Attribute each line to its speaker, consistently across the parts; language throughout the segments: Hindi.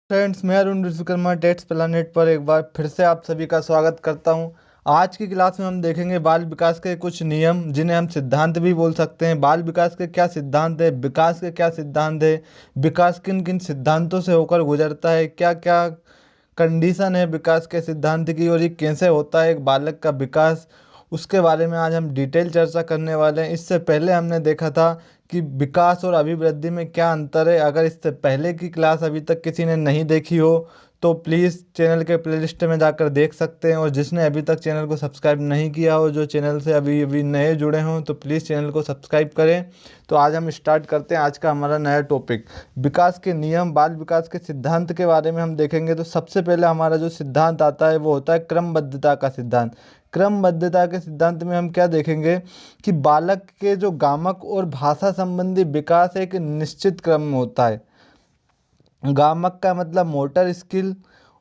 Speaker 1: फ्रेंड्स, मैं अरुण विश्वकर्मा टेट्स प्लानेट पर एक बार फिर से आप सभी का स्वागत करता हूं। आज की क्लास में हम देखेंगे बाल विकास के कुछ नियम, जिन्हें हम सिद्धांत भी बोल सकते हैं। बाल विकास के क्या सिद्धांत है, विकास के क्या सिद्धांत है, विकास किन किन सिद्धांतों से होकर गुजरता है, क्या क्या कंडीशन है विकास के सिद्धांत की, और ये कैसे होता है एक बालक का विकास, उसके बारे में आज हम डिटेल चर्चा करने वाले हैं। इससे पहले हमने देखा था कि विकास और अभिवृद्धि में क्या अंतर है। अगर इससे पहले की क्लास अभी तक किसी ने नहीं देखी हो तो प्लीज़ चैनल के प्लेलिस्ट में जाकर देख सकते हैं, और जिसने अभी तक चैनल को सब्सक्राइब नहीं किया हो, जो चैनल से अभी अभी नए जुड़े हों, तो प्लीज़ चैनल को सब्सक्राइब करें। तो आज हम स्टार्ट करते हैं आज का हमारा नया टॉपिक, विकास के नियम। बाल विकास के सिद्धांत के बारे में हम देखेंगे। तो सबसे पहले हमारा जो सिद्धांत आता है वो होता है क्रमबद्धता का सिद्धांत। क्रमबद्धता के सिद्धांत में हम क्या देखेंगे कि बालक के जो गामक और भाषा संबंधी विकास एक निश्चित क्रम में होता है। गामक का मतलब मोटर स्किल,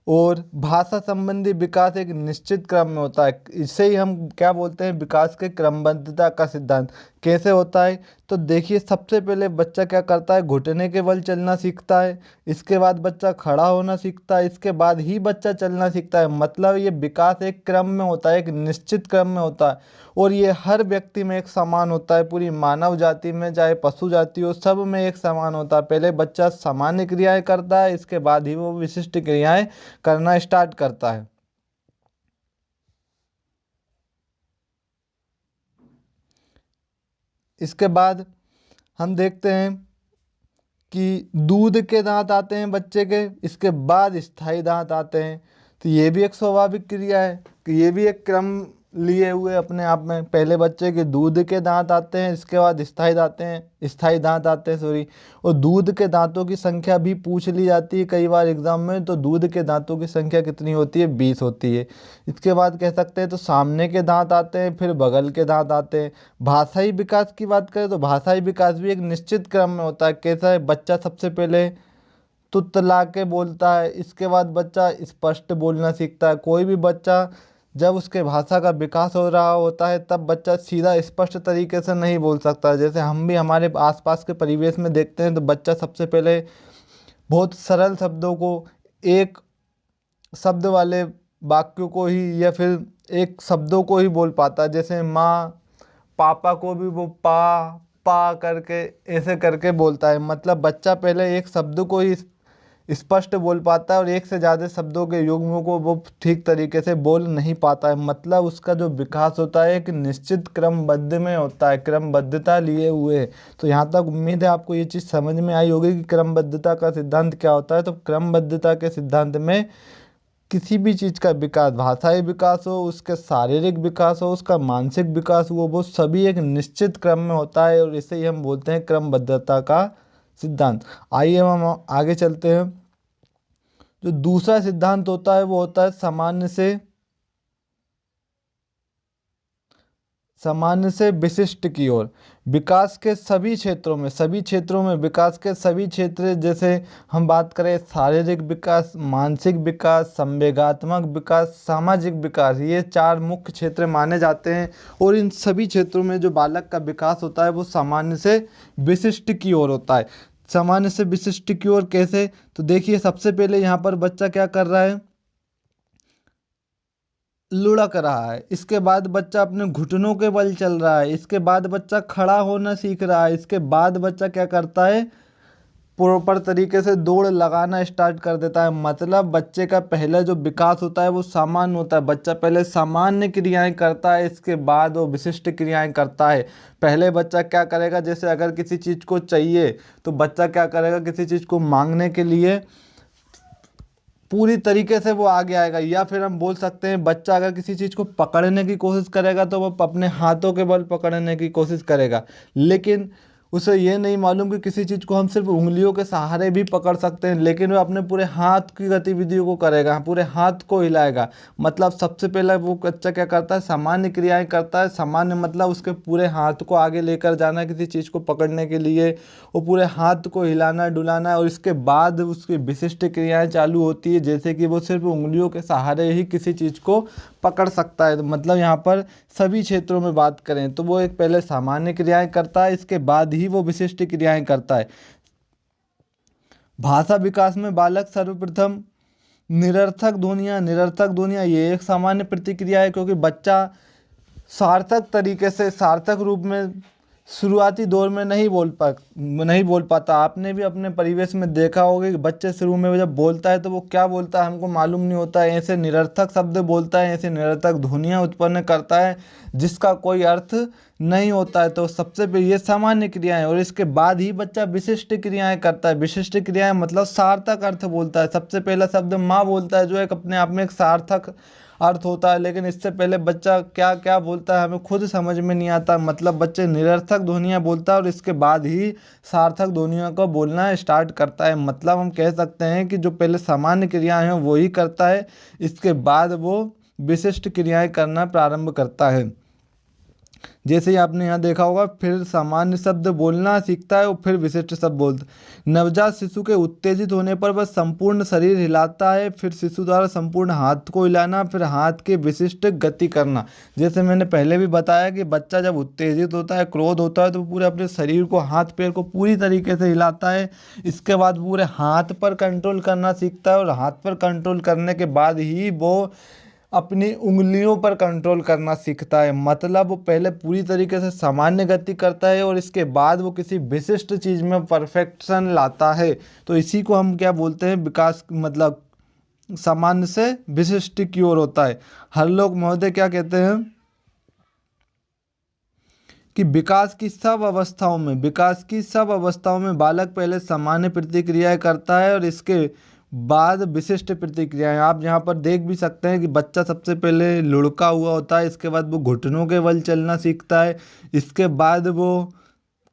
Speaker 1: और भाषा संबंधी विकास एक निश्चित क्रम में होता है। इसे ही हम क्या बोलते हैं, विकास के क्रमबद्धता का सिद्धांत। कैसे होता है, तो देखिए, सबसे पहले बच्चा क्या करता है, घुटने के बल चलना सीखता है। इसके बाद बच्चा खड़ा होना सीखता है। इसके बाद ही बच्चा चलना सीखता है। मतलब ये विकास एक क्रम में होता है, एक निश्चित क्रम में होता है, और ये हर व्यक्ति में एक समान होता है। पूरी मानव जाति में, चाहे पशु जाति हो, सब में एक समान होता है। पहले बच्चा सामान्य क्रियाएं करता है, इसके बाद ही वो विशिष्ट क्रियाएं करना स्टार्ट करता है। इसके बाद हम देखते हैं कि दूध के दांत आते हैं बच्चे के, इसके बाद स्थायी दांत आते हैं। तो ये भी एक स्वाभाविक क्रिया है कि ये भी एक क्रम लिए हुए अपने आप में। पहले बच्चे के दूध के दांत आते हैं, इसके बाद स्थायी दांत आते हैं, सॉरी। और दूध के दांतों की संख्या भी पूछ ली जाती है कई बार एग्जाम में। तो दूध के दांतों की संख्या कितनी होती है, 20 होती है। इसके बाद कह सकते हैं तो सामने के दांत आते हैं, फिर बगल के दांत आते हैं। भाषाई विकास की बात करें तो भाषाई विकास भी एक निश्चित क्रम में होता है। कैसा है, बच्चा सबसे पहले तुतला के बोलता है, इसके बाद बच्चा स्पष्ट बोलना सीखता है। कोई भी बच्चा जब उसके भाषा का विकास हो रहा होता है तब बच्चा सीधा स्पष्ट तरीके से नहीं बोल सकता। जैसे हम भी हमारे आसपास के परिवेश में देखते हैं तो बच्चा सबसे पहले बहुत सरल शब्दों को, एक शब्द वाले वाक्यों को ही, या फिर एक शब्दों को ही बोल पाता है। जैसे माँ, पापा को भी वो पा पा करके ऐसे करके बोलता है। मतलब बच्चा पहले एक शब्द को ही स्पष्ट बोल पाता है, और एक से ज़्यादा शब्दों के युग्मों को वो ठीक तरीके से बोल नहीं पाता है। मतलब उसका जो विकास होता है एक निश्चित क्रमबद्ध में होता है, क्रमबद्धता लिए हुए। तो यहाँ तक उम्मीद है आपको ये चीज़ समझ में आई होगी कि क्रमबद्धता का सिद्धांत क्या होता है। तो क्रमबद्धता के सिद्धांत में किसी भी चीज़ का विकास, भाषाई विकास हो, उसके शारीरिक विकास हो, उसका मानसिक विकास हो, वो सभी एक निश्चित क्रम में होता है, और इसे ही हम बोलते हैं क्रमबद्धता का सिद्धांत। आइए हम आगे चलते हैं। जो दूसरा सिद्धांत होता है वो होता है सामान्य से विशिष्ट की ओर। विकास के सभी क्षेत्रों में विकास के सभी क्षेत्र, जैसे हम बात करें शारीरिक विकास, मानसिक विकास, संवेगात्मक विकास, सामाजिक विकास, ये 4 मुख्य क्षेत्र माने जाते हैं। और इन सभी क्षेत्रों में जो बालक का विकास होता है वो सामान्य से विशिष्ट की ओर होता है। सामान्य से विशिष्ट की ओर कैसे, तो देखिए, सबसे पहले यहाँ पर बच्चा क्या कर रहा है, लुढ़क रहा है। इसके बाद बच्चा अपने घुटनों के बल चल रहा है। इसके बाद बच्चा खड़ा होना सीख रहा है। इसके बाद बच्चा क्या करता है, प्रॉपर तरीके से दौड़ लगाना स्टार्ट कर देता है। मतलब बच्चे का पहला जो विकास होता है वो सामान्य होता है। बच्चा पहले सामान्य क्रियाएं करता है, इसके बाद वो विशिष्ट क्रियाएं करता है। पहले बच्चा क्या करेगा, जैसे अगर किसी चीज़ को चाहिए तो बच्चा क्या करेगा, किसी चीज़ को मांगने के लिए पूरी तरीके से वो आगे आएगा। या फिर हम बोल सकते हैं बच्चा अगर किसी चीज़ को पकड़ने की कोशिश करेगा तो वो अपने हाथों के बल पकड़ने की कोशिश करेगा, लेकिन उसे ये नहीं मालूम कि किसी चीज़ को हम सिर्फ उंगलियों के सहारे भी पकड़ सकते हैं। लेकिन वो अपने पूरे हाथ की गतिविधियों को करेगा, पूरे हाथ को हिलाएगा। मतलब सबसे पहले वो बच्चा क्या करता है, सामान्य क्रियाएं करता है। सामान्य मतलब उसके पूरे हाथ को आगे लेकर जाना किसी चीज़ को पकड़ने के लिए, वो पूरे हाथ को हिलाना डुलाना। और इसके बाद उसकी विशिष्ट क्रियाएं चालू होती है, जैसे कि वो सिर्फ उंगलियों के सहारे ही किसी चीज़ को पकड़ सकता है। तो मतलब यहाँ पर सभी क्षेत्रों में बात करें तो वो एक पहले सामान्य क्रियाएं करता है, इसके बाद ही वो विशिष्ट क्रियाएं करता है। भाषा विकास में बालक सर्वप्रथम निरर्थक ध्वनियाँ ये एक सामान्य प्रतिक्रिया है, क्योंकि बच्चा सार्थक तरीके से, सार्थक रूप में शुरुआती दौर में नहीं बोल पाता। आपने भी अपने परिवेश में देखा होगा कि बच्चे शुरू में जब बोलता है तो वो क्या बोलता है हमको मालूम नहीं होता है, ऐसे निरर्थक शब्द बोलता है, ऐसे निरर्थक ध्वनियाँ उत्पन्न करता है जिसका कोई अर्थ नहीं होता है। तो सबसे पहले ये सामान्य क्रियाएं, और इसके बाद ही बच्चा विशिष्ट क्रियाएं करता है। विशिष्ट क्रियाएं मतलब सार्थक अर्थ बोलता है। सबसे पहला शब्द माँ बोलता है जो एक अपने आप में एक सार्थक अर्थ होता है, लेकिन इससे पहले बच्चा क्या क्या बोलता है हमें खुद समझ में नहीं आता। मतलब बच्चे निरर्थक ध्वनियाँ बोलता है और इसके बाद ही सार्थक ध्वनियों को बोलना स्टार्ट करता है। मतलब हम कह सकते हैं कि जो पहले सामान्य क्रियाएं हैं वो ही करता है, इसके बाद वो विशिष्ट क्रियाएं करना प्रारंभ करता है। जैसे ही आपने यहाँ देखा होगा, फिर सामान्य शब्द बोलना सीखता है और फिर विशिष्ट शब्द बोलता है। नवजात शिशु के उत्तेजित होने पर वह संपूर्ण शरीर हिलाता है, फिर शिशु द्वारा संपूर्ण हाथ को हिलाना, फिर हाथ की विशिष्ट गति करना। जैसे मैंने पहले भी बताया कि बच्चा जब उत्तेजित होता है, क्रोध होता है, तो पूरे अपने शरीर को, हाथ पैर को पूरी तरीके से हिलाता है। इसके बाद पूरे हाथ पर कंट्रोल करना सीखता है, और हाथ पर कंट्रोल करने के बाद ही वो अपनी उंगलियों पर कंट्रोल करना सीखता है। मतलब वो पहले पूरी तरीके से सामान्य गति करता है और इसके बाद वो किसी विशिष्ट चीज़ में परफेक्शन लाता है। तो इसी को हम क्या बोलते हैं, विकास। मतलब सामान्य से विशिष्ट की ओर होता है। हरलोक महोदय क्या कहते हैं कि विकास की सब अवस्थाओं में बालक पहले सामान्य प्रतिक्रियाएं करता है और इसके बाद विशिष्ट प्रतिक्रियाएं। आप यहाँ पर देख भी सकते हैं कि बच्चा सबसे पहले लुढ़का हुआ होता है, इसके बाद वो घुटनों के बल चलना सीखता है, इसके बाद वो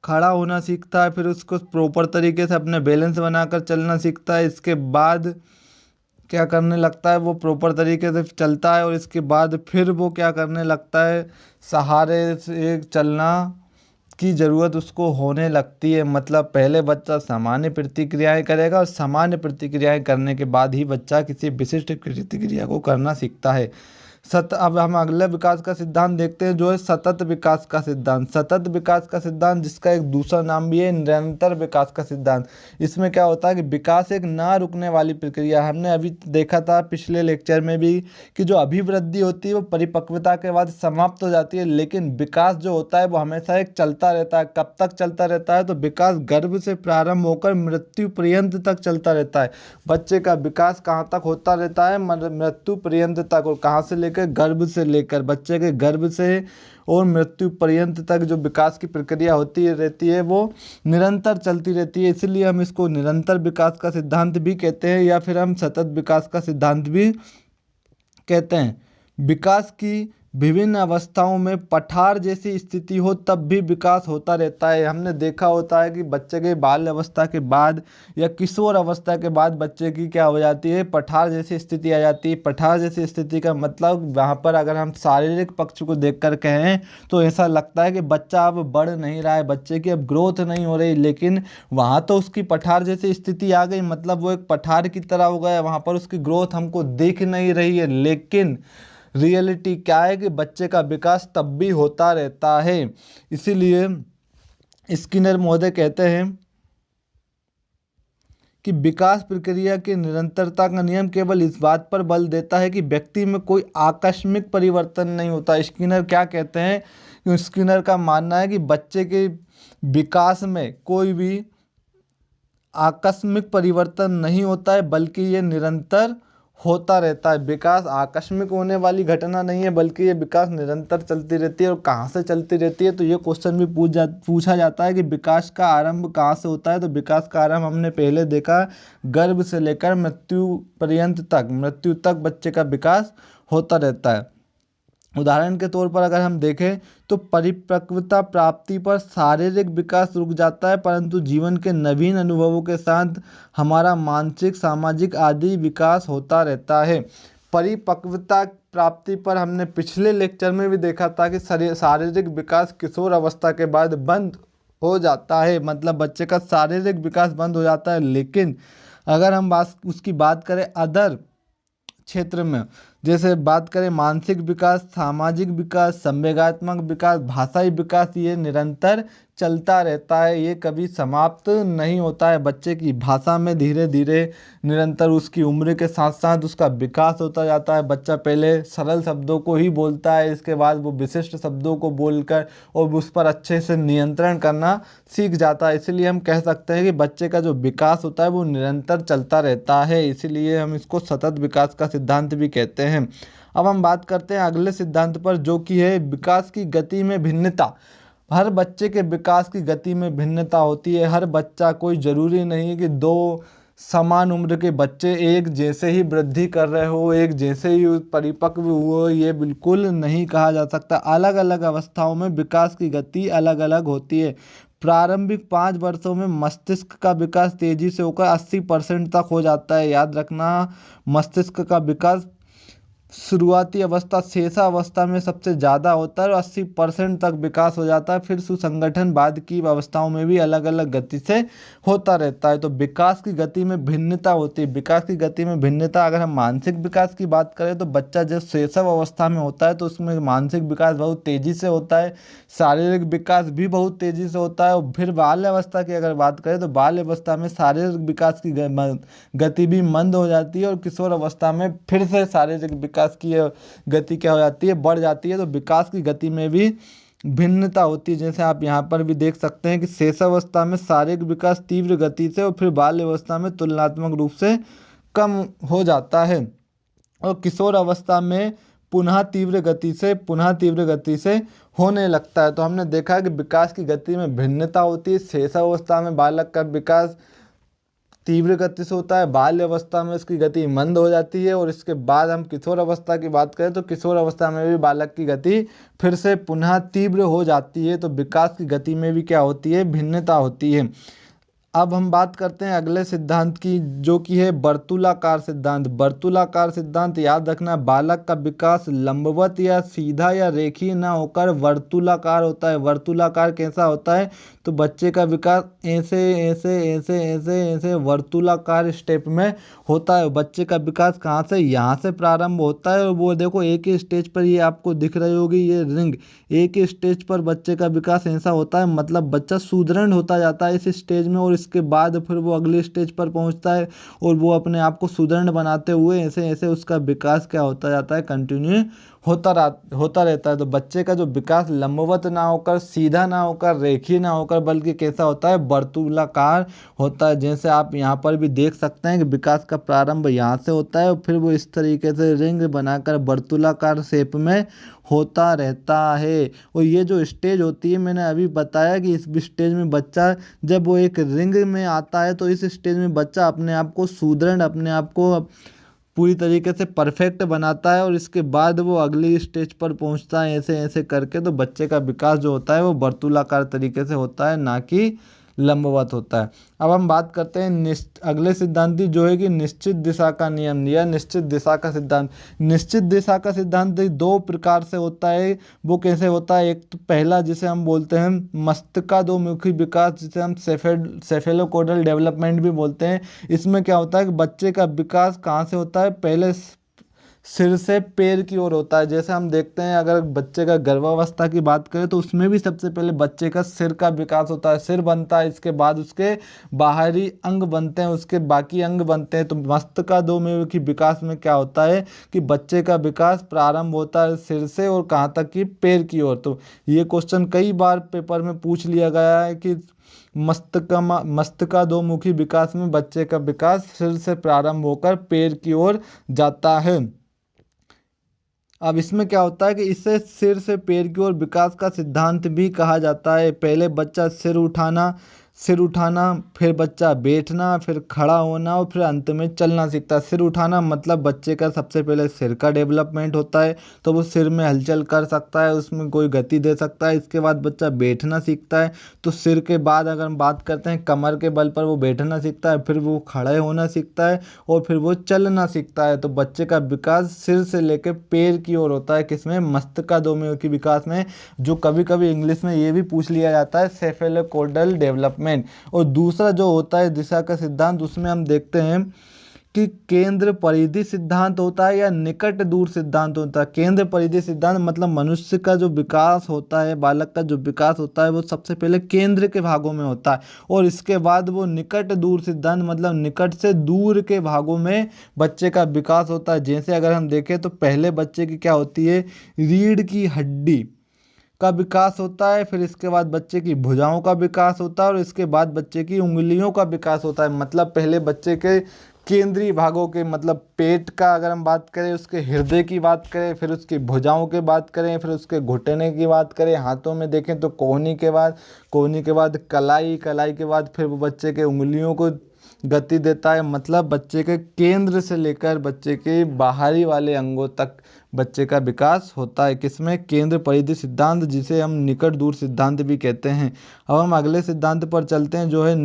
Speaker 1: खड़ा होना सीखता है, फिर उसको प्रॉपर तरीके से अपने बैलेंस बनाकर चलना सीखता है। इसके बाद क्या करने लगता है, वो प्रॉपर तरीके से चलता है और इसके बाद फिर वो क्या करने लगता है, सहारे से चलना की ज़रूरत उसको होने लगती है। मतलब पहले बच्चा सामान्य प्रतिक्रियाएं करेगा और सामान्य प्रतिक्रियाएं करने के बाद ही बच्चा किसी विशिष्ट प्रतिक्रिया को करना सीखता है। अब हम अगले विकास का सिद्धांत देखते हैं, जो है सतत विकास का सिद्धांत। सतत विकास का सिद्धांत, जिसका एक दूसरा नाम भी है निरंतर विकास का सिद्धांत। इसमें क्या होता है कि विकास एक ना रुकने वाली प्रक्रिया। हमने अभी देखा था पिछले लेक्चर में भी कि जो अभिवृद्धि होती है वो परिपक्वता के बाद समाप्त हो जाती है, लेकिन विकास जो होता है वो हमेशा एक चलता रहता है। कब तक चलता रहता है, तो विकास गर्भ से प्रारंभ होकर मृत्यु पर्यंत तक चलता रहता है। बच्चे का विकास कहाँ तक होता रहता है, मृत्यु पर्यंत तक। और कहाँ से लेकर, गर्भ से लेकर, बच्चे के गर्भ से और मृत्यु पर्यंत तक जो विकास की प्रक्रिया होती रहती है वो निरंतर चलती रहती है। इसलिए हम इसको निरंतर विकास का सिद्धांत भी कहते हैं, या फिर हम सतत विकास का सिद्धांत भी कहते हैं। विकास की विभिन्न अवस्थाओं में पठार जैसी स्थिति हो तब भी विकास होता रहता है। हमने देखा होता है कि बच्चे के बाल्य अवस्था के बाद या किशोर अवस्था के बाद बच्चे की क्या हो जाती है, पठार जैसी स्थिति आ जाती है। पठार जैसी स्थिति का मतलब वहाँ पर अगर हम शारीरिक पक्ष को देख कर कहें तो ऐसा लगता है कि बच्चा अब बढ़ नहीं रहा है, बच्चे की अब ग्रोथ नहीं हो रही, लेकिन वहाँ तो उसकी पठार जैसी स्थिति आ गई। मतलब वो एक पठार की तरह हो गया, वहाँ पर उसकी ग्रोथ हमको दिख नहीं रही है। लेकिन रियलिटी क्या है कि बच्चे का विकास तब भी होता रहता है। इसीलिए स्किनर महोदय कहते हैं कि विकास प्रक्रिया की निरंतरता का नियम केवल इस बात पर बल देता है कि व्यक्ति में कोई आकस्मिक परिवर्तन नहीं होता। स्किनर क्या कहते हैं कि स्किनर का मानना है कि बच्चे के विकास में कोई भी आकस्मिक परिवर्तन नहीं होता है, बल्कि ये निरंतर होता रहता है। विकास आकस्मिक होने वाली घटना नहीं है, बल्कि ये विकास निरंतर चलती रहती है। और कहाँ से चलती रहती है, तो ये क्वेश्चन भी पूछा जाता है कि विकास का आरंभ कहाँ से होता है। तो विकास का आरंभ हमने पहले देखा, गर्भ से लेकर मृत्यु तक बच्चे का विकास होता रहता है। उदाहरण के तौर पर अगर हम देखें तो परिपक्वता प्राप्ति पर शारीरिक विकास रुक जाता है, परंतु जीवन के नवीन अनुभवों के साथ हमारा मानसिक, सामाजिक आदि विकास होता रहता है। परिपक्वता प्राप्ति पर हमने पिछले लेक्चर में भी देखा था कि शारीरिक विकास किशोर अवस्था के बाद बंद हो जाता है। मतलब बच्चे का शारीरिक विकास बंद हो जाता है। लेकिन अगर हम उसकी बात करें अदर क्षेत्र में, जैसे बात करें मानसिक विकास, सामाजिक विकास, संवेगात्मक विकास, भाषाई विकास, ये निरंतर चलता रहता है, ये कभी समाप्त नहीं होता है। बच्चे की भाषा में धीरे धीरे निरंतर उसकी उम्र के साथ साथ उसका विकास होता जाता है। बच्चा पहले सरल शब्दों को ही बोलता है, इसके बाद वो विशिष्ट शब्दों को बोलकर और उस पर अच्छे से नियंत्रण करना सीख जाता है। इसलिए हम कह सकते हैं कि बच्चे का जो विकास होता है वो निरंतर चलता रहता है, इसीलिए हम इसको सतत विकास का सिद्धांत भी कहते हैं। अब हम बात करते हैं अगले सिद्धांत पर, जो कि है विकास की गति में भिन्नता। हर बच्चे के विकास की गति में भिन्नता होती है। हर बच्चा, कोई ज़रूरी नहीं है कि दो समान उम्र के बच्चे एक जैसे ही वृद्धि कर रहे हो, एक जैसे ही परिपक्व हुए, ये बिल्कुल नहीं कहा जा सकता। अलग अलग अवस्थाओं में विकास की गति अलग अलग होती है। प्रारंभिक 5 वर्षों में मस्तिष्क का विकास तेजी से होकर 80% तक हो जाता है। याद रखना, मस्तिष्क का विकास शुरुआती अवस्था शेषावस्था में सबसे ज़्यादा होता है और 80% तक विकास हो जाता है। फिर सुसंगठन बाद की अवस्थाओं में भी अलग अलग गति से होता रहता है। तो विकास की गति में भिन्नता होती है। विकास की गति में भिन्नता, अगर हम मानसिक विकास की बात करें तो बच्चा जब शैशव अवस्था में होता है तो उसमें मानसिक विकास बहुत तेज़ी से होता है, शारीरिक विकास भी बहुत तेज़ी से होता है। और फिर बाल्य अवस्था की अगर बात करें तो बाल्य अवस्था में शारीरिक विकास की गति भी मंद हो जाती है और किशोर अवस्था में फिर से शारीरिक विकास की गति क्या हो जाती है, बढ़ जाती है। तो विकास की गति में भी भिन्नता होती है। जैसे आप यहाँ पर भी देख सकते हैं कि शेषावस्था में शारीरिक विकास तीव्र गति से और फिर बाल्य अवस्था में तुलनात्मक रूप से कम हो जाता है और किशोर अवस्था में पुनः तीव्र गति से होने लगता है। तो हमने देखा कि विकास की गति में भिन्नता होती है। शेषावस्था में बालक का विकास तीव्र गति से होता है, बाल्य अवस्था में उसकी गति मंद हो जाती है और इसके बाद हम किशोर अवस्था की बात करें तो किशोर अवस्था में भी बालक की गति फिर से पुनः तीव्र हो जाती है। तो विकास की गति में भी क्या होती है, भिन्नता होती है। अब हम बात करते हैं अगले सिद्धांत की, जो कि है वर्तुलाकार सिद्धांत। वर्तुलाकार सिद्धांत याद रखना, बालक का विकास लंबवत या सीधा या रेखीय ना होकर वर्तुलाकार होता है। वर्तुलाकार कैसा होता है, तो बच्चे का विकास ऐसे ऐसे ऐसे ऐसे ऐसे वर्तुलाकार स्टेप में होता है। बच्चे का विकास कहाँ से, यहाँ से प्रारंभ होता है और वो देखो एक ही स्टेज पर, ये आपको दिख रही होगी ये रिंग, एक ही स्टेज पर बच्चे का विकास ऐसा होता है। मतलब बच्चा सुदृढ़ होता जाता है इस स्टेज में और इसके बाद फिर वो अगले स्टेज पर पहुंचता है और वो अपने आप को सुदृढ़ बनाते हुए ऐसे ऐसे उसका विकास क्या होता जाता है, कंटिन्यू होता रहता है। तो बच्चे का जो विकास लंबवत ना होकर, सीधा ना होकर, रेखीय ना होकर, बल्कि कैसा होता है, वर्तुलाकार होता है। जैसे आप यहाँ पर भी देख सकते हैं कि विकास का प्रारंभ यहाँ से होता है और फिर वो इस तरीके से रिंग बनाकर वर्तुलाकार शेप में होता रहता है। और ये जो स्टेज होती है, मैंने अभी बताया कि इस स्टेज में बच्चा जब वो एक रिंग में आता है तो इस स्टेज में बच्चा अपने आप को सुदृढ़, अपने आप को पूरी तरीके से परफेक्ट बनाता है और इसके बाद वो अगली स्टेज पर पहुंचता है ऐसे ऐसे करके। तो बच्चे का विकास जो होता है वो वर्तुलाकार तरीके से होता है, ना कि लंबवत होता है। अब हम बात करते हैं अगले सिद्धांति, जो है कि निश्चित दिशा का नियम या निश्चित दिशा का सिद्धांत। निश्चित दिशा का सिद्धांत 2 प्रकार से होता है। वो कैसे होता है, एक तो पहला जिसे हम बोलते हैं मस्तिष्काधोमुखी विकास, जिसे हम सेफेलोकोडल डेवलपमेंट भी बोलते हैं। इसमें क्या होता है कि बच्चे का विकास कहाँ से होता है, पहले सिर से पैर की ओर होता है। जैसे हम देखते हैं, अगर बच्चे का गर्भावस्था की बात करें तो उसमें भी सबसे पहले बच्चे का सिर का विकास होता है, सिर बनता है, इसके बाद उसके बाहरी अंग बनते हैं, उसके बाकी अंग बनते हैं। तो मस्तिष्काधोमुखी विकास में क्या होता है कि बच्चे का विकास प्रारंभ होता है सिर से और कहाँ तक कि पैर की ओर। तो ये क्वेश्चन कई बार पेपर में पूछ लिया गया है कि मस्तिष्काधोमुखी विकास में बच्चे का विकास सिर से प्रारंभ होकर पैर की ओर जाता है। अब इसमें क्या होता है कि इसे सिर से पैर की ओर विकास का सिद्धांत भी कहा जाता है। पहले बच्चा सिर उठाना, फिर बच्चा बैठना, फिर खड़ा होना और फिर अंत में चलना सीखता है। सिर उठाना मतलब बच्चे का सबसे पहले सिर का डेवलपमेंट होता है, तो वो सिर में हलचल कर सकता है, उसमें कोई गति दे सकता है। इसके बाद बच्चा बैठना सीखता है, तो सिर के बाद अगर हम बात करते हैं कमर के बल पर वो बैठना सीखता है, फिर वो खड़े होना सीखता है और फिर वो चलना सीखता है। तो बच्चे का विकास सिर से लेकर पैर की ओर होता है, किसमें, मस्तिष्काधोमुखी विकास में, जो कभी कभी इंग्लिश में ये भी पूछ लिया जाता है सेफेलोकोडल डेवलपमेंट। और दूसरा जो होता है दिशा का सिद्धांत, उसमें हम देखते हैं कि केंद्र परिधि सिद्धांत होता है या निकट दूर सिद्धांत होता है। केंद्र परिधि सिद्धांत मतलब मनुष्य का जो विकास होता है, बालक का जो विकास होता है वो सबसे पहले केंद्र के भागों में होता है और इसके बाद वो निकट दूर सिद्धांत मतलब निकट से दूर के भागों में बच्चे का विकास होता है। जैसे अगर हम देखें तो पहले बच्चे की क्या होती है, रीढ़ की हड्डी का विकास होता है, फिर इसके बाद बच्चे की भुजाओं का विकास होता है और इसके बाद बच्चे की उंगलियों का विकास होता है। मतलब पहले बच्चे के केंद्रीय भागों के मतलब पेट का अगर हम बात करें, उसके हृदय की बात करें, फिर उसकी भुजाओं की बात करें, फिर उसके घुटने की बात करें, हाथों में देखें तो कोहनी के बाद कलाई के बाद फिर वो बच्चे के उंगलियों को गति देता है। मतलब बच्चे के केंद्र से लेकर बच्चे के बाहरी वाले अंगों तक बच्चे का विकास होता है। किसमें, केंद्र परिधि सिद्धांत, जिसे हम निकट दूर सिद्धांत भी कहते हैं। अब हम अगले सिद्धांत पर चलते हैं जो है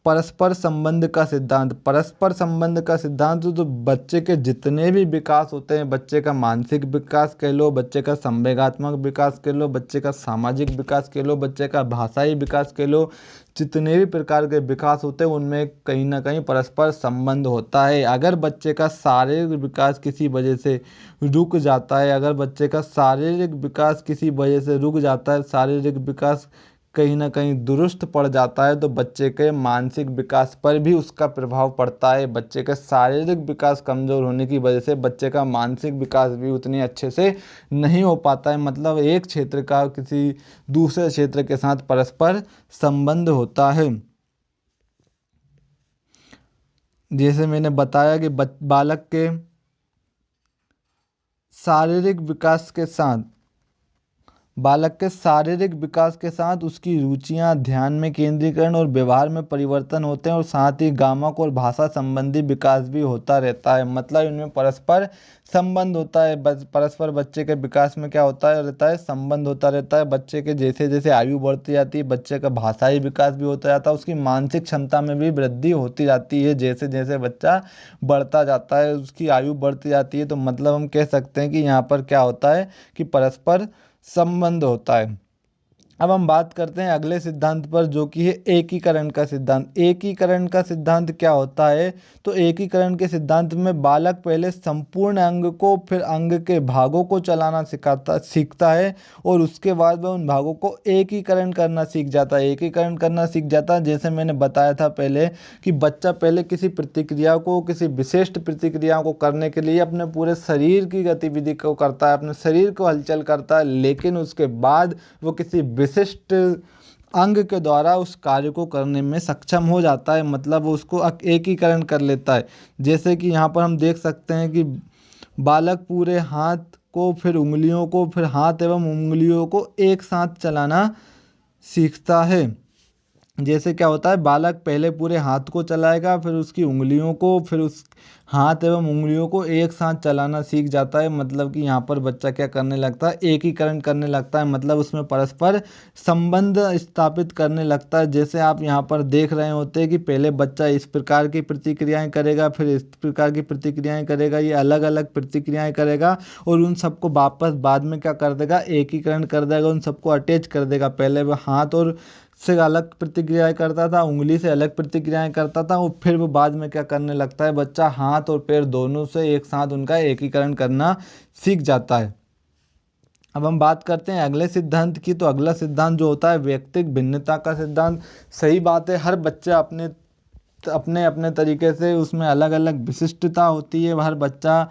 Speaker 1: परस्पर संबंध का सिद्धांत। परस्पर संबंध का सिद्धांत तो बच्चे के जितने भी विकास होते हैं, बच्चे का मानसिक विकास कह लो, बच्चे का संवेगात्मक विकास कह लो, बच्चे का सामाजिक विकास कह लो, बच्चे का भाषाई विकास कह लो, जितने भी प्रकार के विकास होते हैं उनमें कहीं ना कहीं परस्पर संबंध होता है। अगर बच्चे का शारीरिक विकास किसी वजह से रुक जाता है, अगर बच्चे का शारीरिक विकास किसी वजह से रुक जाता है, शारीरिक विकास कहीं ना कहीं दुरुस्त पड़ जाता है, तो बच्चे के मानसिक विकास पर भी उसका प्रभाव पड़ता है। बच्चे का शारीरिक विकास कमज़ोर होने की वजह से बच्चे का मानसिक विकास भी उतने अच्छे से नहीं हो पाता है। मतलब एक क्षेत्र का किसी दूसरे क्षेत्र के साथ परस्पर संबंध होता है। जैसे मैंने बताया कि बालक के शारीरिक विकास के साथ उसकी रुचियां, ध्यान में केंद्रीकरण और व्यवहार में परिवर्तन होते हैं और साथ ही गामक और भाषा संबंधी विकास भी होता रहता है। मतलब इनमें परस्पर संबंध होता है। परस्पर बच्चे के विकास में क्या होता है संबंध होता रहता है। बच्चे के जैसे जैसे आयु बढ़ती जाती है, बच्चे का भाषाई विकास भी होता जाता है, उसकी मानसिक क्षमता में भी वृद्धि होती जाती है। जैसे जैसे बच्चा बढ़ता जाता है, उसकी आयु बढ़ती जाती है, तो मतलब हम कह सकते हैं कि यहाँ पर क्या होता है कि परस्पर संबंध होता है। अब हम बात करते हैं अगले सिद्धांत पर जो कि है एकीकरण का सिद्धांत। एकीकरण का सिद्धांत क्या होता है, तो एकीकरण के सिद्धांत में बालक पहले संपूर्ण अंग को, फिर अंग के भागों को चलाना सीखता है और उसके बाद वह उन भागों को एकीकरण करना सीख जाता है। जैसे मैंने बताया था पहले कि बच्चा पहले किसी प्रतिक्रिया को, किसी विशिष्ट प्रतिक्रिया को करने के लिए अपने पूरे शरीर की गतिविधि को करता है, अपने शरीर को हलचल करता है, लेकिन उसके बाद वो किसी विशिष्ट अंग के द्वारा उस कार्य को करने में सक्षम हो जाता है। मतलब वो उसको एकीकरण कर लेता है। जैसे कि यहाँ पर हम देख सकते हैं कि बालक पूरे हाथ को, फिर उंगलियों को, फिर हाथ एवं उंगलियों को एक साथ चलाना सीखता है। जैसे क्या होता है, बालक पहले पूरे हाथ को चलाएगा, फिर उसकी उंगलियों को, फिर उस हाथ एवं उंगलियों को एक साथ चलाना सीख जाता है। मतलब कि यहाँ पर बच्चा क्या करने लगता है, एकीकरण करने लगता है। मतलब उसमें परस्पर संबंध स्थापित करने लगता है। जैसे आप यहाँ पर देख रहे होते हैं कि पहले बच्चा इस प्रकार की प्रतिक्रियाएं करेगा, फिर इस प्रकार की प्रतिक्रियाएं करेगा, ये अलग अलग प्रतिक्रियाएं करेगा और उन सबको वापस बाद में क्या कर देगा, एकीकरण कर देगा, उन सबको अटैच कर देगा। पहले वह हाथ और से अलग प्रतिक्रियाएं करता था, उंगली से अलग प्रतिक्रियाएं करता था, और फिर वो बाद में क्या करने लगता है, बच्चा हाथ और पैर दोनों से एक साथ उनका एकीकरण करना सीख जाता है। अब हम बात करते हैं अगले सिद्धांत की। तो अगला सिद्धांत जो होता है व्यक्तिक भिन्नता का सिद्धांत। सही बात है, हर बच्चा अपने अपने तरीके से, उसमें अलग अलग विशिष्टता होती है। हर बच्चा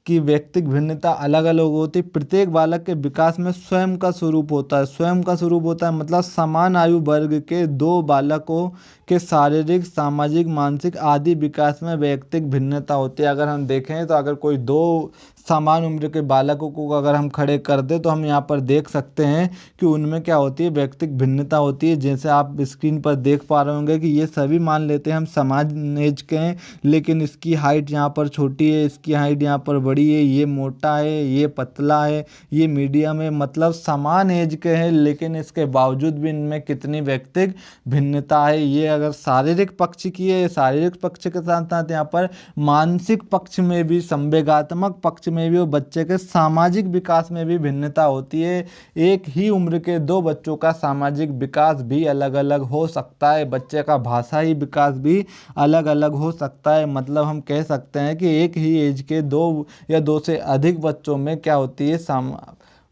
Speaker 1: की व्यक्तिक भिन्नता अलग अलग होती है। प्रत्येक बालक के विकास में स्वयं का स्वरूप होता है। मतलब समान आयु वर्ग के दो बालकों के शारीरिक, सामाजिक, मानसिक आदि विकास में व्यक्तिक भिन्नता होती है। अगर हम देखें तो अगर कोई दो समान उम्र के बालकों को अगर हम खड़े कर दें तो हम यहाँ पर देख सकते हैं कि उनमें क्या होती है, व्यक्तिक भिन्नता होती है। जैसे आप स्क्रीन पर देख पा रहे होंगे कि ये सभी मान लेते हैं हम समान एज के हैं, लेकिन इसकी हाइट यहाँ पर छोटी है, इसकी हाइट यहाँ पर बड़ी है, ये मोटा है, ये पतला है, ये मीडियम है। मतलब समान एज के हैं, लेकिन इसके बावजूद भी इनमें कितनी व्यक्तिक भिन्नता है। ये अगर शारीरिक पक्ष की है, शारीरिक पक्ष के साथ साथ यहाँ पर मानसिक पक्ष में भी, संवेगात्मक पक्ष में भी और बच्चे के सामाजिक विकास में भी भिन्नता होती है। एक ही उम्र के दो बच्चों का सामाजिक विकास भी अलग अलग हो सकता है, बच्चे का भाषाई विकास भी अलग अलग हो सकता है। मतलब हम कह सकते हैं कि एक ही एज के दो या दो से अधिक बच्चों में क्या होती है,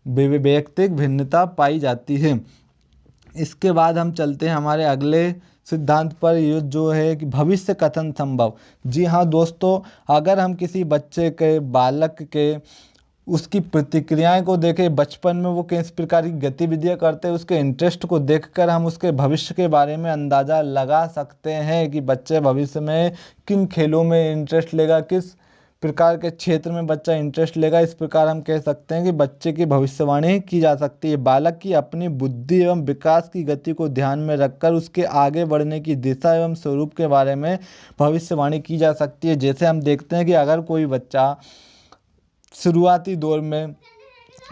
Speaker 1: वैयक्तिक भिन्नता पाई जाती है। इसके बाद हम चलते हैं हमारे अगले सिद्धांत पर, ये जो है कि भविष्य कथन संभव। जी हाँ दोस्तों, अगर हम किसी बच्चे के, बालक के, उसकी प्रतिक्रियाएं को देखें, बचपन में वो किस प्रकार की गतिविधियां करते हैं, उसके इंटरेस्ट को देखकर हम उसके भविष्य के बारे में अंदाज़ा लगा सकते हैं कि बच्चे भविष्य में किन खेलों में इंटरेस्ट लेगा, किस प्रकार के क्षेत्र में बच्चा इंटरेस्ट लेगा। इस प्रकार हम कह सकते हैं कि बच्चे की भविष्यवाणी की जा सकती है। बालक की अपनी बुद्धि एवं विकास की गति को ध्यान में रखकर उसके आगे बढ़ने की दिशा एवं स्वरूप के बारे में भविष्यवाणी की जा सकती है। जैसे हम देखते हैं कि अगर कोई बच्चा शुरुआती दौर में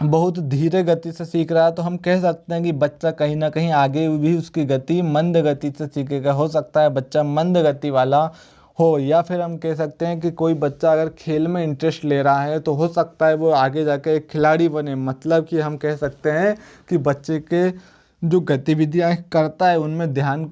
Speaker 1: बहुत धीरे गति से सीख रहा है तो हम कह सकते हैं कि बच्चा कहीं ना कहीं आगे भी उसकी गति मंद गति से सीखेगा। हो सकता है बच्चा मंद गति वाला हो, या फिर हम कह सकते हैं कि कोई बच्चा अगर खेल में इंटरेस्ट ले रहा है तो हो सकता है वो आगे जाके एक खिलाड़ी बने। मतलब कि हम कह सकते हैं कि बच्चे के जो गतिविधियां करता है उनमें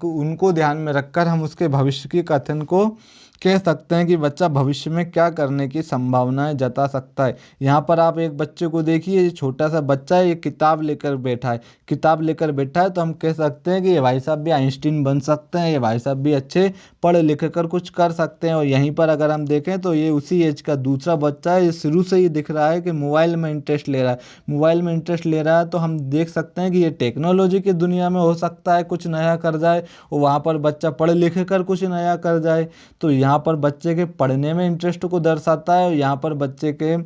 Speaker 1: उनको ध्यान में रखकर हम उसके भविष्य की कथन को कह सकते हैं कि बच्चा भविष्य में क्या करने की संभावनाएं जता सकता है। यहाँ पर आप एक बच्चे को देखिए, ये छोटा सा बच्चा है, ये किताब लेकर बैठा है। किताब लेकर बैठा है तो हम कह सकते हैं कि ये भाई साहब भी आइंस्टीन बन सकते हैं, ये भाई साहब भी अच्छे पढ़ लिख कर कुछ कर सकते हैं। और यहीं पर अगर हम देखें तो ये उसी एज का दूसरा बच्चा है, ये शुरू से ही दिख रहा है कि मोबाइल में इंटरेस्ट ले रहा है। मोबाइल में इंटरेस्ट ले रहा है तो हम देख सकते हैं कि ये टेक्नोलॉजी की दुनिया में हो सकता है कुछ नया कर जाए, और वहाँ पर बच्चा पढ़ लिख कर कुछ नया कर जाए। तो यहाँ पर बच्चे के पढ़ने में इंटरेस्ट को दर्शाता है और यहाँ पर बच्चे के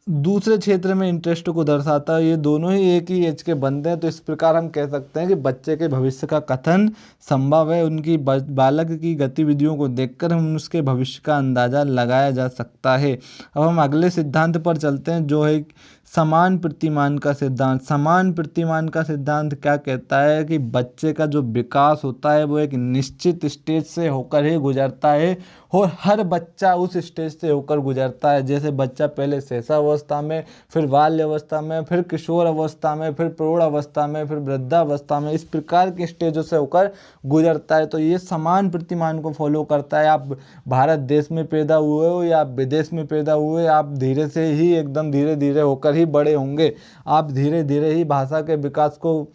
Speaker 1: दूसरे क्षेत्र में इंटरेस्ट को दर्शाता है। ये दोनों ही एक ही एज के बनते हैं। तो इस प्रकार हम कह सकते हैं कि बच्चे के भविष्य का कथन संभव है। उनकी बालक की गतिविधियों को देखकर हम उसके भविष्य का अंदाज़ा लगाया जा सकता है। अब हम अगले सिद्धांत पर चलते हैं, जो है समान प्रतिमान का सिद्धांत। समान प्रतिमान का सिद्धांत क्या कहता है कि बच्चे का जो विकास होता है वो एक निश्चित स्टेज से होकर ही गुजरता है, और हर बच्चा उस स्टेज से होकर गुजरता है। जैसे बच्चा पहले शैशवावस्था में, फिर बाल्य अवस्था में, फिर किशोर अवस्था में, फिर प्रौढ़ अवस्था में, फिर वृद्धावस्था में, इस प्रकार के स्टेजों से होकर गुजरता है। तो ये समान प्रतिमान को फॉलो करता है। आप भारत देश में पैदा हुए हो या आप विदेश में पैदा हुए, आप धीरे से ही एकदम धीरे धीरे होकर ही बड़े होंगे। आप धीरे धीरे ही भाषा के विकास को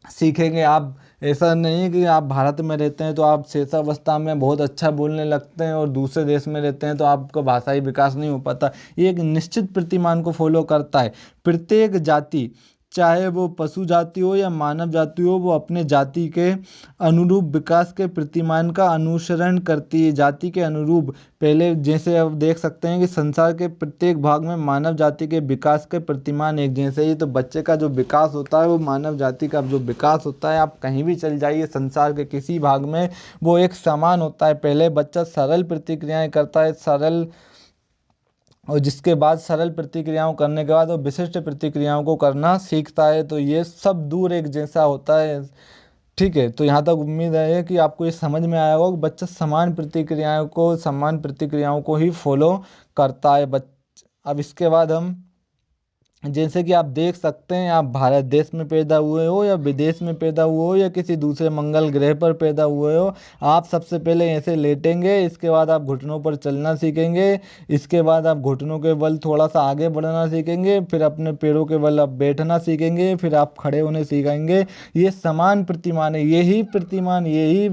Speaker 1: सीखेंगे। आप ऐसा नहीं कि आप भारत में रहते हैं तो आप शैशवावस्था में बहुत अच्छा बोलने लगते हैं और दूसरे देश में रहते हैं तो आपका भाषाई विकास नहीं हो पाता। ये एक निश्चित प्रतिमान को फॉलो करता है। प्रत्येक जाति, चाहे वो पशु जाति हो या मानव जाति हो, वो अपने जाति के अनुरूप विकास के प्रतिमान का अनुसरण करती है। जाति के अनुरूप, पहले जैसे अब देख सकते हैं कि संसार के प्रत्येक भाग में मानव जाति के विकास के प्रतिमान एक जैसे ही। तो बच्चे का जो विकास होता है वो मानव जाति का जो विकास होता है, आप कहीं भी चल जाइए संसार के किसी भाग में, वो एक समान होता है। पहले बच्चा सरल प्रतिक्रियाएं करता है, सरल, और जिसके बाद सरल प्रतिक्रियाओं करने के बाद वो विशिष्ट प्रतिक्रियाओं को करना सीखता है। तो ये सब दूर एक जैसा होता है। ठीक है, तो यहाँ तक उम्मीद है कि आपको ये समझ में आया होगा कि बच्चा समान प्रतिक्रियाओं को ही फॉलो करता है। अब इसके बाद हम, जैसे कि आप देख सकते हैं, आप भारत देश में पैदा हुए हो या विदेश में पैदा हुए हो या किसी दूसरे मंगल ग्रह पर पैदा हुए हो, आप सबसे पहले ऐसे लेटेंगे, इसके बाद आप घुटनों पर चलना सीखेंगे, इसके बाद आप घुटनों के बल थोड़ा सा आगे बढ़ना सीखेंगे, फिर अपने पैरों के बल आप बैठना सीखेंगे, फिर आप खड़े होने सीखेंगे। ये समान प्रतिमान है, यही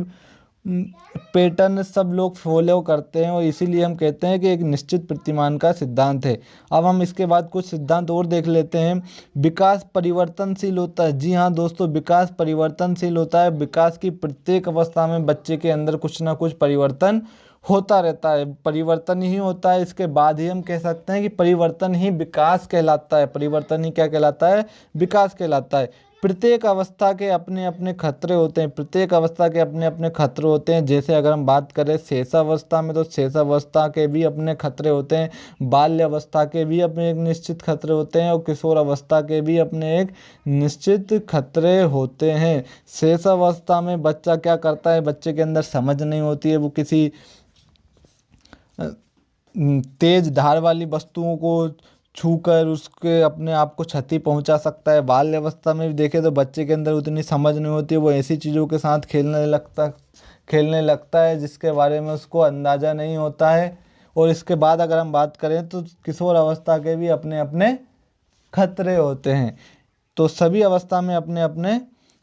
Speaker 1: पैटर्न सब लोग फॉलो करते हैं और इसीलिए हम कहते हैं कि एक निश्चित प्रतिमान का सिद्धांत है। अब हम इसके बाद कुछ सिद्धांत और देख लेते हैं। विकास परिवर्तनशील होता है। जी हाँ दोस्तों, विकास परिवर्तनशील होता है। विकास की प्रत्येक अवस्था में बच्चे के अंदर कुछ ना कुछ परिवर्तन होता रहता है, परिवर्तन ही होता है। इसके बाद ही हम कह सकते हैं कि परिवर्तन ही विकास कहलाता है। परिवर्तन ही क्या कहलाता है? विकास कहलाता है। प्रत्येक अवस्था के अपने अपने खतरे होते हैं, प्रत्येक अवस्था के अपने अपने खतरे होते हैं। जैसे अगर हम बात करें शेषावस्था में, तो शेषावस्था के भी अपने खतरे होते हैं, बाल्य अवस्था के भी अपने एक निश्चित खतरे होते हैं, और किशोर अवस्था के भी अपने एक निश्चित खतरे होते हैं। शेषावस्था में बच्चा क्या करता है, बच्चे के अंदर समझ नहीं होती है, वो किसी तेज धार वाली वस्तुओं को छूकर उसके अपने आप को क्षति पहुंचा सकता है। बाल्य अवस्था में भी देखें तो बच्चे के अंदर उतनी समझ नहीं होती है, वो ऐसी चीज़ों के साथ खेलने लगता है जिसके बारे में उसको अंदाज़ा नहीं होता है। और इसके बाद अगर हम बात करें तो किशोर अवस्था के भी अपने अपने खतरे होते हैं। तो सभी अवस्था में अपने अपने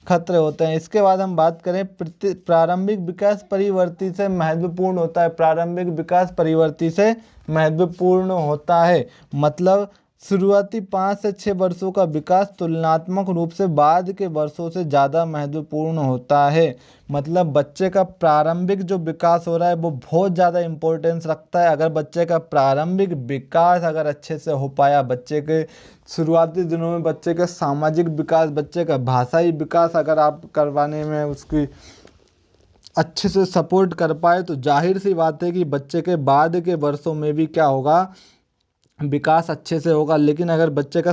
Speaker 1: खतरे होते हैं। इसके बाद हम बात करें प्रारंभिक विकास परिवर्ती से महत्वपूर्ण होता है। प्रारंभिक विकास परिवर्ती से महत्वपूर्ण होता है, मतलब शुरुआती 5 से 6 वर्षों का विकास तुलनात्मक रूप से बाद के वर्षों से ज़्यादा महत्वपूर्ण होता है। मतलब बच्चे का प्रारंभिक जो विकास हो रहा है वो बहुत ज़्यादा इम्पोर्टेंस रखता है। अगर बच्चे का प्रारंभिक विकास अगर अच्छे से हो पाया, बच्चे के शुरुआती दिनों में बच्चे का सामाजिक विकास, बच्चे का भाषाई विकास अगर आप करवाने में उसकी अच्छे से सपोर्ट कर पाए, तो जाहिर सी बात है कि बच्चे के बाद के वर्षों में भी क्या होगा, विकास अच्छे से होगा। लेकिन अगर बच्चे का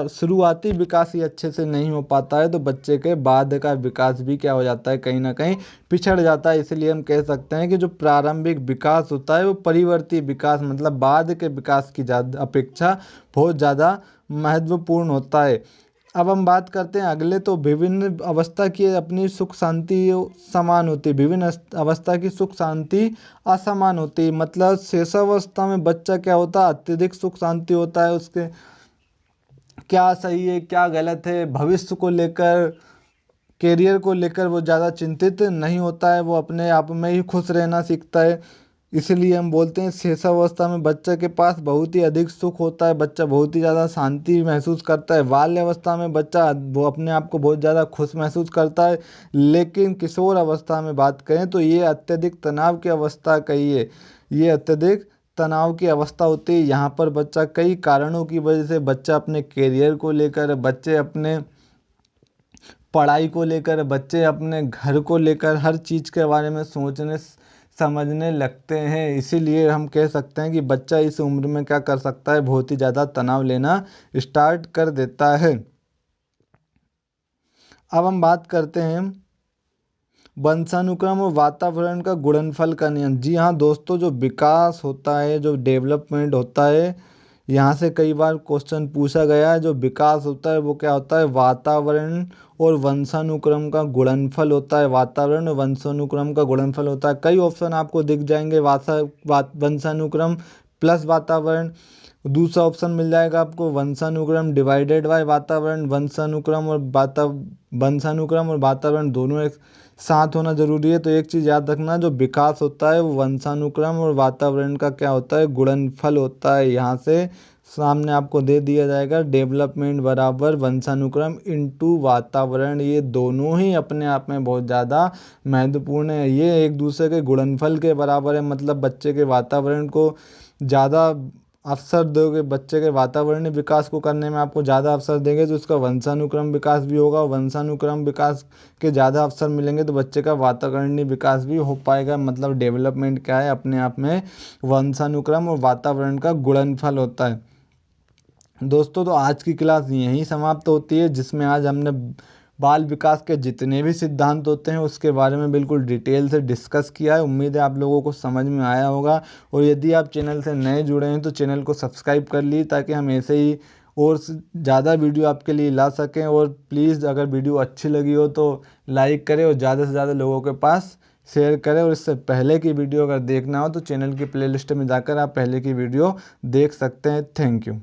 Speaker 1: शुरुआती विकास ही अच्छे से नहीं हो पाता है, तो बच्चे के बाद का विकास भी क्या हो जाता है, कहीं ना कहीं पिछड़ जाता है। इसलिए हम कह सकते हैं कि जो प्रारंभिक विकास होता है वो परिवर्ती विकास, मतलब बाद के विकास की अपेक्षा बहुत ज़्यादा महत्वपूर्ण होता है। अब हम बात करते हैं अगले, तो विभिन्न अवस्था की अपनी सुख शांति समान होती है, विभिन्न अवस्था की सुख शांति असमान होती है। मतलब शेषावस्था में बच्चा क्या होता है, अत्यधिक सुख शांति होता है, उसके क्या सही है क्या गलत है, भविष्य को लेकर, कैरियर को लेकर वो ज़्यादा चिंतित नहीं होता है, वो अपने आप में ही खुश रहना सीखता है। इसलिए हम बोलते हैं शेषावस्था में बच्चे के पास बहुत ही अधिक सुख होता है, बच्चा बहुत ही ज़्यादा शांति महसूस करता है। बाल्यावस्था में बच्चा वो अपने आप को बहुत ज़्यादा खुश महसूस करता है। लेकिन किशोर अवस्था में बात करें तो ये अत्यधिक तनाव की अवस्था कहिए, ये अत्यधिक तनाव की अवस्था होती है। यहाँ पर बच्चा कई कारणों की वजह से, बच्चा अपने कैरियर को लेकर, बच्चे अपने पढ़ाई को लेकर, बच्चे अपने घर को लेकर, हर चीज़ के बारे में सोचने समझने लगते हैं। इसीलिए हम कह सकते हैं कि बच्चा इस उम्र में क्या कर सकता है, बहुत ही ज़्यादा तनाव लेना स्टार्ट कर देता है। अब हम बात करते हैं वंशानुक्रम और वातावरण का गुणनफल का नियम। जी हाँ दोस्तों, जो विकास होता है, जो डेवलपमेंट होता है, यहाँ से कई बार क्वेश्चन पूछा गया है। जो विकास होता है वो क्या होता है, वातावरण और वंशानुक्रम का गुणनफल होता है। वातावरण और वंशानुक्रम का गुणनफल होता है। कई ऑप्शन आपको दिख जाएंगे, वंशानुक्रम प्लस वातावरण। दूसरा ऑप्शन मिल जाएगा आपको वंशानुक्रम डिवाइडेड बाय वातावरण। वंशानुक्रम और वातावरण दोनों एक साथ होना जरूरी है। तो एक चीज़ याद रखना, जो विकास होता है वो वंशानुक्रम और वातावरण का क्या होता है, गुणनफल होता है। यहाँ से सामने आपको दे दिया जाएगा डेवलपमेंट बराबर वंशानुक्रम इनटू वातावरण। ये दोनों ही अपने आप में बहुत ज़्यादा महत्वपूर्ण है, ये एक दूसरे के गुणनफल के बराबर है। मतलब बच्चे के वातावरण को ज़्यादा अवसर दोगे, बच्चे के वातावरणीय विकास को करने में आपको ज़्यादा अवसर देंगे तो उसका वंशानुक्रम विकास भी होगा। वंशानुक्रम विकास के ज़्यादा अवसर मिलेंगे तो बच्चे का वातावरणीय विकास भी हो पाएगा। मतलब डेवलपमेंट क्या है, अपने आप में वंशानुक्रम और वातावरण का गुणनफल होता है। दोस्तों, तो आज की क्लास यहीं समाप्त होती है, जिसमें आज हमने बाल विकास के जितने भी सिद्धांत होते हैं उसके बारे में बिल्कुल डिटेल से डिस्कस किया है। उम्मीद है आप लोगों को समझ में आया होगा। और यदि आप चैनल से नए जुड़े हैं तो चैनल को सब्सक्राइब कर लीजिए, ताकि हम ऐसे ही और ज़्यादा वीडियो आपके लिए ला सकें। और प्लीज़ अगर वीडियो अच्छी लगी हो तो लाइक करें और ज़्यादा से ज़्यादा लोगों के पास शेयर करें। और इससे पहले की वीडियो अगर देखना हो तो चैनल की प्लेलिस्ट में जाकर आप पहले की वीडियो देख सकते हैं। Thank you.